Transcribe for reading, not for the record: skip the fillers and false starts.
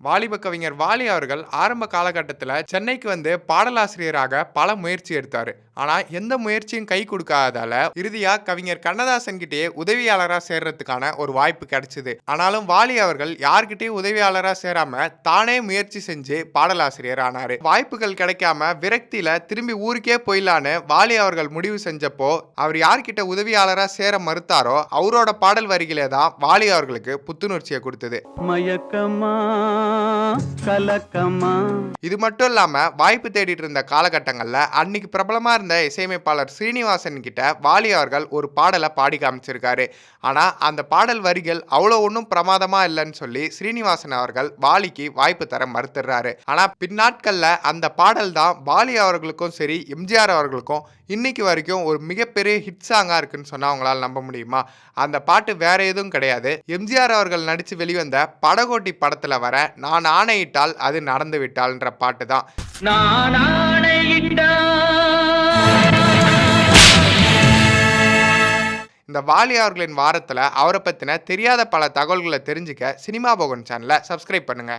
வாலிப கவிஞர் வாலி அவர்கள் ஆரம்ப காலகட்டத்தில் சென்னைக்கு வந்து பாடலாசிரியராக பல முயற்சி எடுத்தாரு. ஆனா எந்த முயற்சியும் கை கொடுக்காததால இறுதியா கவிஞர் கண்ணதாசன் கிட்டே உதவியாளரா சேர்றதுக்கான ஒரு வாய்ப்பு கிடைச்சது. ஆனாலும் வாலி அவர்கள் யார்கிட்டயும் உதவியாளரா சேராம தானே முயற்சி செஞ்சு பாடலாசிரியர் ஆனாரு. வாய்ப்புகள் கிடைக்காம விரக்தியில திரும்பி ஊருக்கே போயிடலான்னு வாலி அவர்கள் முடிவு செஞ்சப்போ அவர் யார்கிட்ட உதவியாளரா சேர மறுத்தாரோ அவரோட பாடல் வரிகளே தான் வாலி அவர்களுக்கு புத்துணர்ச்சியை கொடுத்தது. மயக்கமா கலக்கமா. இது மட்டும் இல்லாம வாய்ப்பு தேடிட்டு இருந்த காலகட்டங்கள்ல அன்னைக்கு பிரபலமா இருந்த இசையமைப்பாளர் ஸ்ரீனிவாசன் கிட்ட வாலி அவர்கள் ஒரு பாடலை பாடி காமிச்சிருக்காரு. ஆனா அந்த பாடல் வரிகள் அவ்வளவு ஒன்றும் பிரமாதமா இல்லைன்னு சொல்லி ஸ்ரீனிவாசன் அவர்கள் வாலிக்கு வாய்ப்பு தர மறுத்துறாரு. ஆனா பின்னாட்கள்ல அந்த பாடல் தான் வாலி அவர்களுக்கும் சரி எம்ஜிஆர் அவர்களுக்கும் இன்னைக்கு வரைக்கும் ஒரு மிகப்பெரிய ஹிட் சாங்கா இருக்குன்னு சொன்னா அவங்களால நம்ப முடியுமா? அந்த பாட்டு வேற எதுவும் கிடையாது. எம்ஜிஆர் அவர்கள் நடிச்சு வெளிவந்த படகோட்டி படத்துல வர நான் ஆணையிட்டால் அது நடந்து விட்டால்ன்ற பாட்டு தான். நான் இந்த வாலி அவர்களின் வாரத்துல அவரை பத்தின தெரியாத பல தகவல்களை தெரிஞ்சுக்க சினிமா போகன் சேனலை சப்ஸ்கிரைப் பண்ணுங்க.